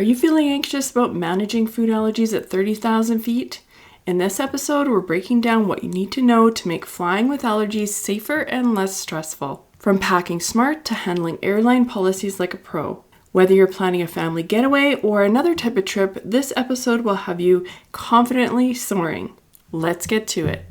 Are you feeling anxious about managing food allergies at 30,000 feet? In this episode, we're breaking down what you need to know to make flying with allergies safer and less stressful. From packing smart to handling airline policies like a pro. Whether you're planning a family getaway or another type of trip, this episode will have you confidently soaring. Let's get to it.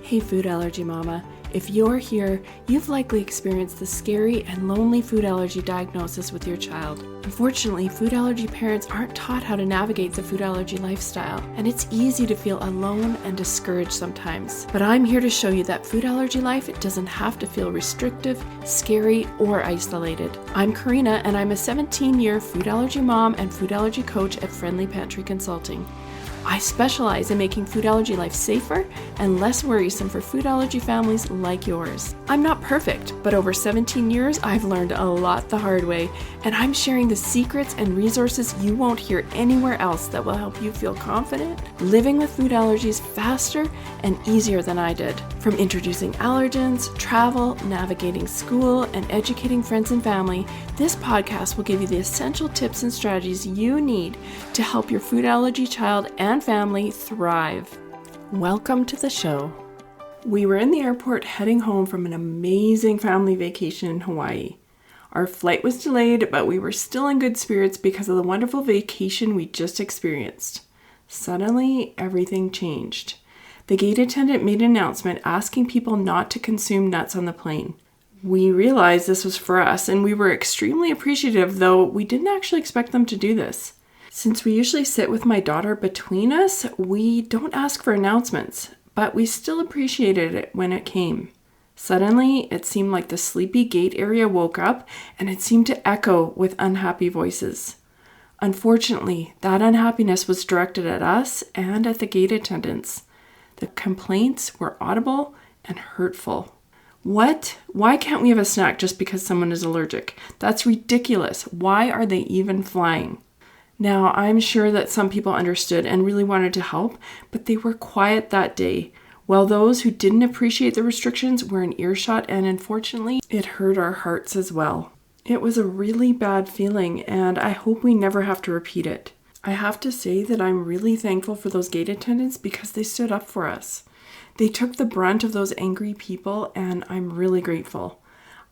Hey food allergy mama, if you're here, you've likely experienced the scary and lonely food allergy diagnosis with your child. Unfortunately, food allergy parents aren't taught how to navigate the food allergy lifestyle, and it's easy to feel alone and discouraged sometimes. But I'm here to show you that food allergy life doesn't have to feel restrictive, scary, or isolated. I'm Corinna, and I'm a 17-year food allergy mom and food allergy coach at Friendly Pantry Consulting. I specialize in making food allergy life safer and less worrisome for food allergy families like yours. I'm not perfect, but over 17 years, I've learned a lot the hard way, and I'm sharing the secrets and resources you won't hear anywhere else that will help you feel confident living with food allergies faster and easier than I did. From introducing allergens, travel, navigating school, and educating friends and family, this podcast will give you the essential tips and strategies you need to help your food allergy child and family thrive. Welcome to the show. We were in the airport heading home from an amazing family vacation in Hawaii. Our flight was delayed, but we were still in good spirits because of the wonderful vacation we just experienced. Suddenly, everything changed. The gate attendant made an announcement asking people not to consume nuts on the plane. We realized this was for us, and we were extremely appreciative, though we didn't actually expect them to do this. Since we usually sit with my daughter between us, we don't ask for announcements, but we still appreciated it when it came. Suddenly, it seemed like the sleepy gate area woke up, and it seemed to echo with unhappy voices. Unfortunately, that unhappiness was directed at us and at the gate attendants. The complaints were audible and hurtful. What? Why can't we have a snack just because someone is allergic? That's ridiculous. Why are they even flying? Now, I'm sure that some people understood and really wanted to help, but they were quiet that day, while those who didn't appreciate the restrictions were in earshot, and unfortunately, it hurt our hearts as well. It was a really bad feeling, and I hope we never have to repeat it. I have to say that I'm really thankful for those gate attendants because they stood up for us. They took the brunt of those angry people, and I'm really grateful.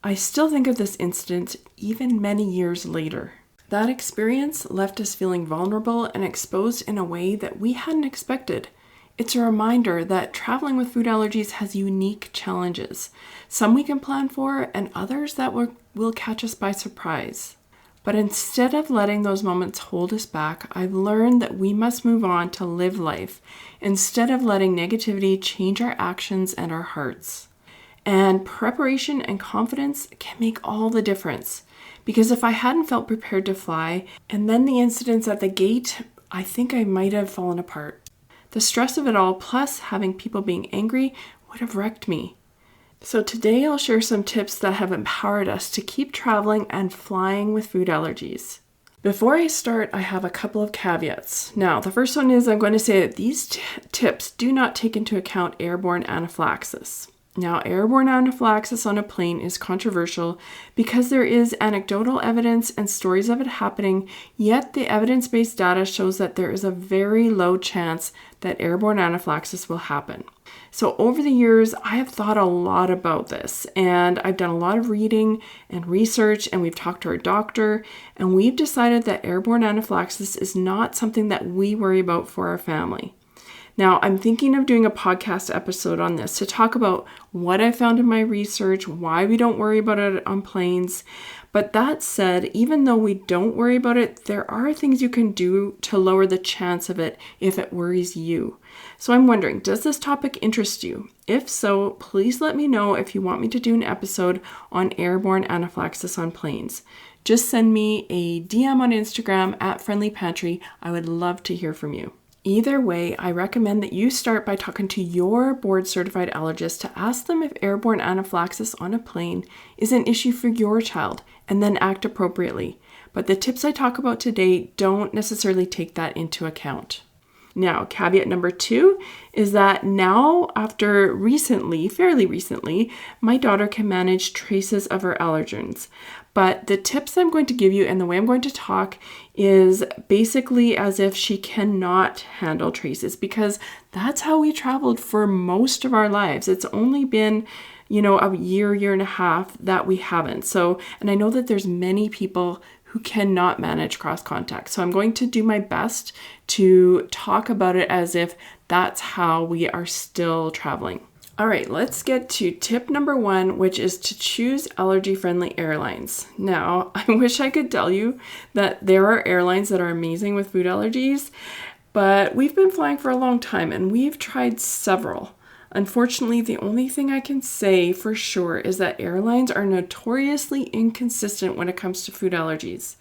I still think of this incident even many years later. That experience left us feeling vulnerable and exposed in a way that we hadn't expected. It's a reminder that traveling with food allergies has unique challenges. Some we can plan for, and others that will catch us by surprise. But instead of letting those moments hold us back, I've learned that we must move on to live life instead of letting negativity change our actions and our hearts. And preparation and confidence can make all the difference. Because if I hadn't felt prepared to fly, and then the incidents at the gate, I think I might have fallen apart. The stress of it all, plus having people being angry, would have wrecked me. So today I'll share some tips that have empowered us to keep traveling and flying with food allergies. Before I start, I have a couple of caveats. Now, the first one is I'm going to say that these tips do not take into account airborne anaphylaxis. Now, airborne anaphylaxis on a plane is controversial because there is anecdotal evidence and stories of it happening, yet the evidence-based data shows that there is a very low chance that airborne anaphylaxis will happen. So over the years, I have thought a lot about this, and I've done a lot of reading and research, and we've talked to our doctor, and we've decided that airborne anaphylaxis is not something that we worry about for our family. Now, I'm thinking of doing a podcast episode on this to talk about what I found in my research, why we don't worry about it on planes. But that said, even though we don't worry about it, there are things you can do to lower the chance of it if it worries you. So I'm wondering, does this topic interest you? If so, please let me know if you want me to do an episode on airborne anaphylaxis on planes. Just send me a DM on Instagram at Friendly Pantry. I would love to hear from you. Either way, I recommend that you start by talking to your board-certified allergist to ask them if airborne anaphylaxis on a plane is an issue for your child, and then act appropriately. But the tips I talk about today don't necessarily take that into account. Now, caveat number 2 is that now, fairly recently, my daughter can manage traces of her allergens. But the tips I'm going to give you and the way I'm going to talk is basically as if she cannot handle traces, because that's how we traveled for most of our lives. It's only been, a year and a half that we haven't. So, and I know that there's many people who cannot manage cross contact. So I'm going to do my best to talk about it as if that's how we are still traveling. All right, let's get to tip number 1, which is to choose allergy-friendly airlines. Now, I wish I could tell you that there are airlines that are amazing with food allergies, but we've been flying for a long time and we've tried several. Unfortunately, the only thing I can say for sure is that airlines are notoriously inconsistent when it comes to food allergies.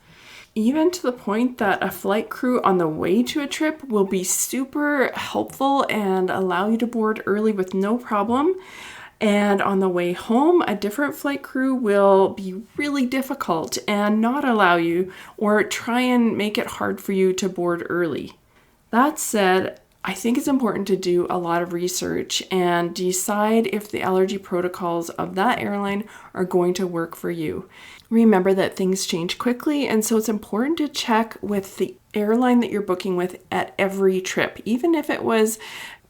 Even to the point that a flight crew on the way to a trip will be super helpful and allow you to board early with no problem. And on the way home, a different flight crew will be really difficult and not allow you or try and make it hard for you to board early. That said, I think it's important to do a lot of research and decide if the allergy protocols of that airline are going to work for you. Remember that things change quickly, and so it's important to check with the airline that you're booking with at every trip, even if it was,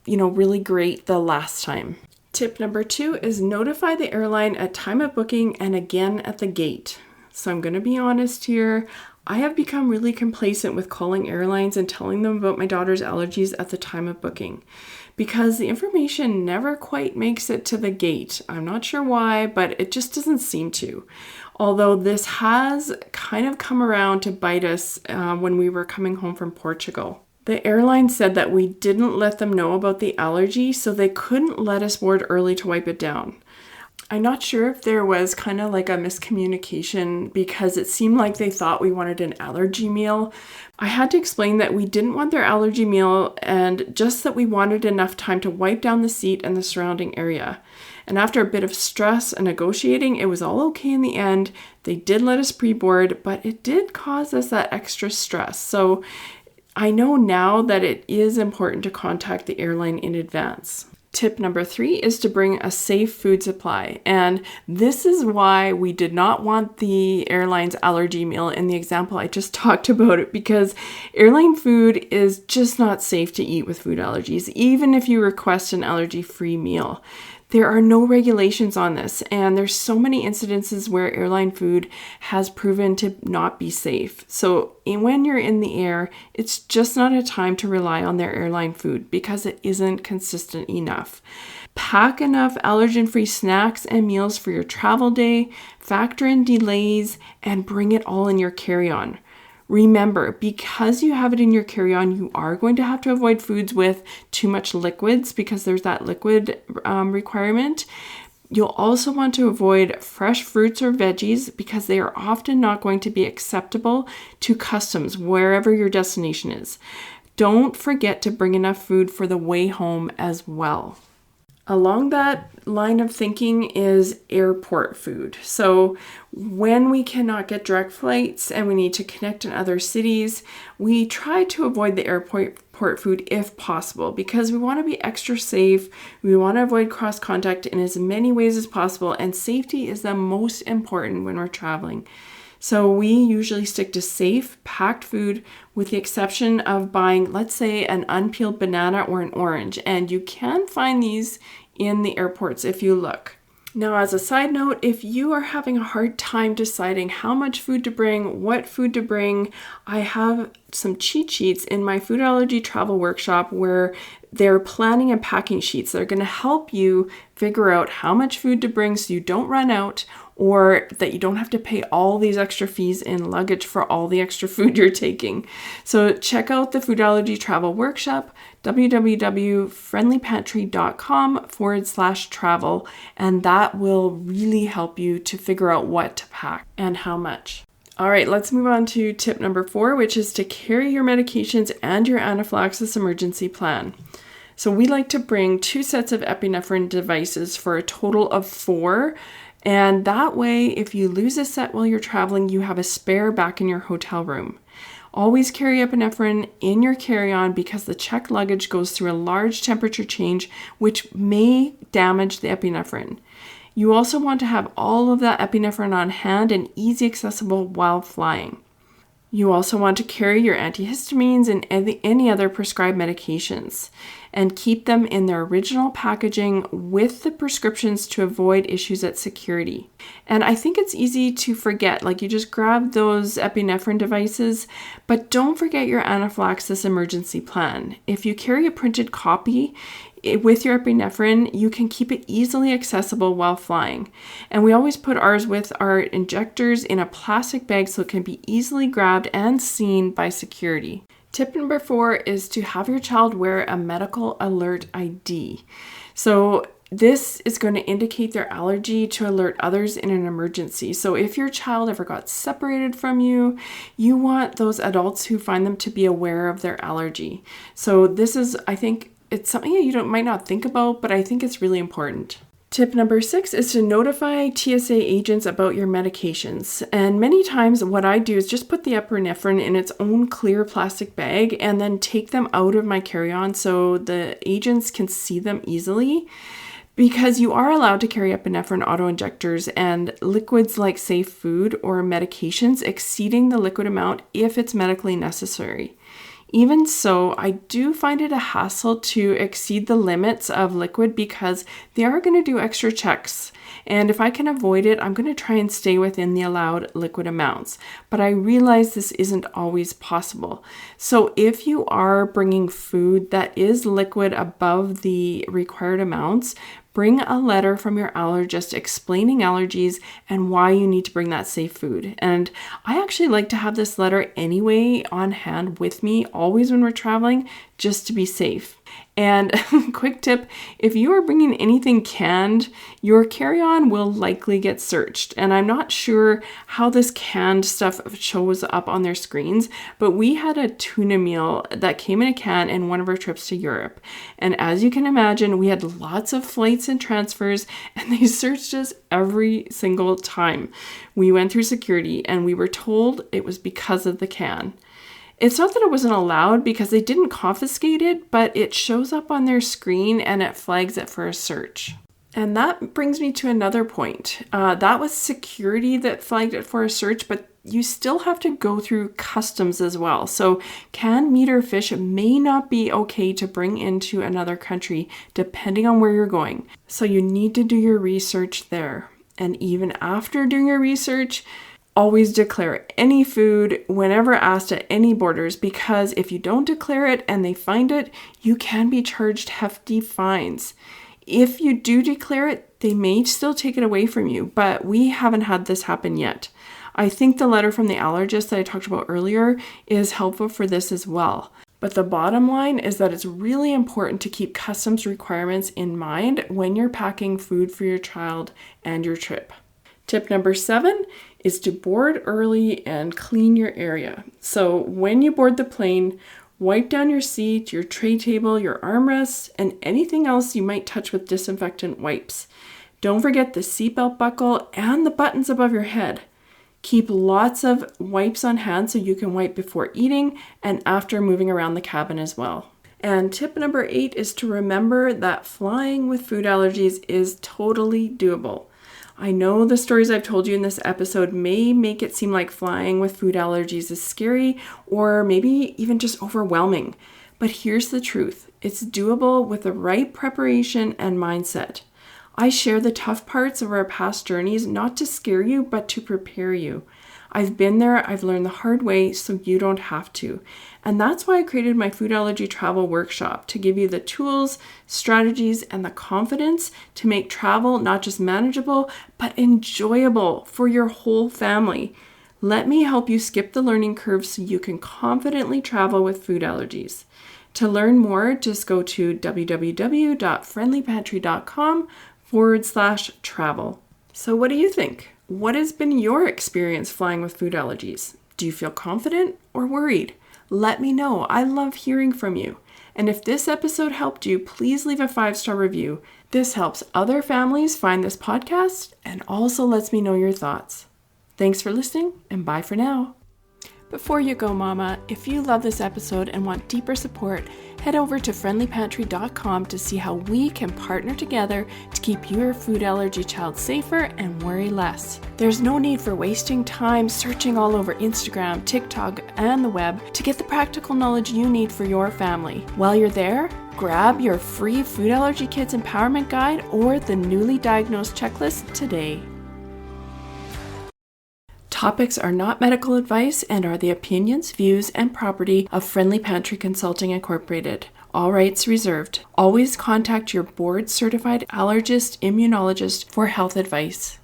really great the last time. Tip number 2 is notify the airline at time of booking and again at the gate. So I'm going to be honest here. I have become really complacent with calling airlines and telling them about my daughter's allergies at the time of booking because the information never quite makes it to the gate. I'm not sure why, but it just doesn't seem to. Although this has kind of come around to bite us when we were coming home from Portugal. The airline said that we didn't let them know about the allergy, so they couldn't let us board early to wipe it down. I'm not sure if there was kind of like a miscommunication because it seemed like they thought we wanted an allergy meal. I had to explain that we didn't want their allergy meal and just that we wanted enough time to wipe down the seat and the surrounding area. And after a bit of stress and negotiating, it was all okay in the end. They did let us pre-board, but it did cause us that extra stress. So I know now that it is important to contact the airline in advance. Tip number 3 is to bring a safe food supply. And this is why we did not want the airline's allergy meal in the example I just talked about it, because airline food is just not safe to eat with food allergies, even if you request an allergy-free meal. There are no regulations on this, and there's so many incidences where airline food has proven to not be safe. So when you're in the air, it's just not a time to rely on their airline food because it isn't consistent enough. Pack enough allergen-free snacks and meals for your travel day, factor in delays, and bring it all in your carry-on. Remember, because you have it in your carry-on, you are going to have to avoid foods with too much liquids because there's that liquid requirement. You'll also want to avoid fresh fruits or veggies because they are often not going to be acceptable to customs wherever your destination is. Don't forget to bring enough food for the way home as well. Along that line of thinking is airport food. So when we cannot get direct flights and we need to connect in other cities, we try to avoid the airport food if possible because we want to be extra safe. We want to avoid cross contact in as many ways as possible, and safety is the most important when we're traveling. So we usually stick to safe, packed food with the exception of buying, let's say, an unpeeled banana or an orange. And you can find these in the airports if you look. Now, as a side note, if you are having a hard time deciding how much food to bring, what food to bring, I have some cheat sheets in my food allergy travel workshop where they're planning and packing sheets that are going to help you figure out how much food to bring so you don't run out, or that you don't have to pay all these extra fees in luggage for all the extra food you're taking. So check out the Food Allergy Travel Workshop, www.friendlypantry.com/travel, and that will really help you to figure out what to pack and how much. All right, let's move on to tip number 4, which is to carry your medications and your anaphylaxis emergency plan. So we like to bring 2 sets of epinephrine devices for a total of 4. And that way, if you lose a set while you're traveling, you have a spare back in your hotel room. Always carry epinephrine in your carry-on because the checked luggage goes through a large temperature change, which may damage the epinephrine. You also want to have all of that epinephrine on hand and easy accessible while flying. You also want to carry your antihistamines and any other prescribed medications and keep them in their original packaging with the prescriptions to avoid issues at security. And I think it's easy to forget, like you just grab those epinephrine devices, but don't forget your anaphylaxis emergency plan. If you carry a printed copy with your epinephrine, you can keep it easily accessible while flying. And we always put ours with our injectors in a plastic bag so it can be easily grabbed and seen by security. Tip number 4 is to have your child wear a medical alert ID. So this is going to indicate their allergy to alert others in an emergency. So if your child ever got separated from you, you want those adults who find them to be aware of their allergy. So this is, I think, it's something that you might not think about, but I think it's really important. Tip number 6 is to notify TSA agents about your medications. And many times what I do is just put the epinephrine in its own clear plastic bag and then take them out of my carry-on so the agents can see them easily. Because you are allowed to carry epinephrine auto-injectors and liquids like safe food or medications exceeding the liquid amount if it's medically necessary. Even so, I do find it a hassle to exceed the limits of liquid because they are going to do extra checks. And if I can avoid it, I'm going to try and stay within the allowed liquid amounts. But I realize this isn't always possible. So if you are bringing food that is liquid above the required amounts, bring a letter from your allergist explaining allergies and why you need to bring that safe food. And I actually like to have this letter anyway on hand with me, always when we're traveling, just to be safe. And quick tip, if you are bringing anything canned, your carry-on will likely get searched. And I'm not sure how this canned stuff shows up on their screens, but we had a tuna meal that came in a can in one of our trips to Europe. And as you can imagine, we had lots of flights and transfers, and they searched us every single time. We went through security, and we were told it was because of the can. It's not that it wasn't allowed because they didn't confiscate it, but it shows up on their screen and it flags it for a search. And that brings me to another point. That was security that flagged it for a search, but you still have to go through customs as well. So canned meat or fish may not be okay to bring into another country depending on where you're going. So you need to do your research there. And even after doing your research, always declare any food whenever asked at any borders, because if you don't declare it and they find it, you can be charged hefty fines. If you do declare it, they may still take it away from you, but we haven't had this happen yet. I think the letter from the allergist that I talked about earlier is helpful for this as well. But the bottom line is that it's really important to keep customs requirements in mind when you're packing food for your child and your trip. Tip number 7 is to board early and clean your area. So when you board the plane, wipe down your seat, your tray table, your armrests, and anything else you might touch with disinfectant wipes. Don't forget the seatbelt buckle and the buttons above your head. Keep lots of wipes on hand so you can wipe before eating and after moving around the cabin as well. And tip number 8 is to remember that flying with food allergies is totally doable. I know the stories I've told you in this episode may make it seem like flying with food allergies is scary or maybe even just overwhelming. But here's the truth. It's doable with the right preparation and mindset. I share the tough parts of our past journeys not to scare you, but to prepare you. I've been there, I've learned the hard way, so you don't have to. And that's why I created my food allergy travel workshop, to give you the tools, strategies, and the confidence to make travel not just manageable, but enjoyable for your whole family. Let me help you skip the learning curve so you can confidently travel with food allergies. To learn more, just go to www.friendlypantry.com/travel. So what do you think? What has been your experience flying with food allergies? Do you feel confident or worried? Let me know. I love hearing from you. And if this episode helped you, please leave a 5-star review. This helps other families find this podcast and also lets me know your thoughts. Thanks for listening, and bye for now. Before you go, Mama, if you love this episode and want deeper support, head over to friendlypantry.com to see how we can partner together to keep your food allergy child safer and worry less. There's no need for wasting time searching all over Instagram, TikTok, and the web to get the practical knowledge you need for your family. While you're there, grab your free Food Allergy Kids Empowerment Guide or the newly diagnosed checklist today. Topics are not medical advice and are the opinions, views, and property of Friendly Pantry Consulting Incorporated. All rights reserved. Always contact your board-certified allergist immunologist for health advice.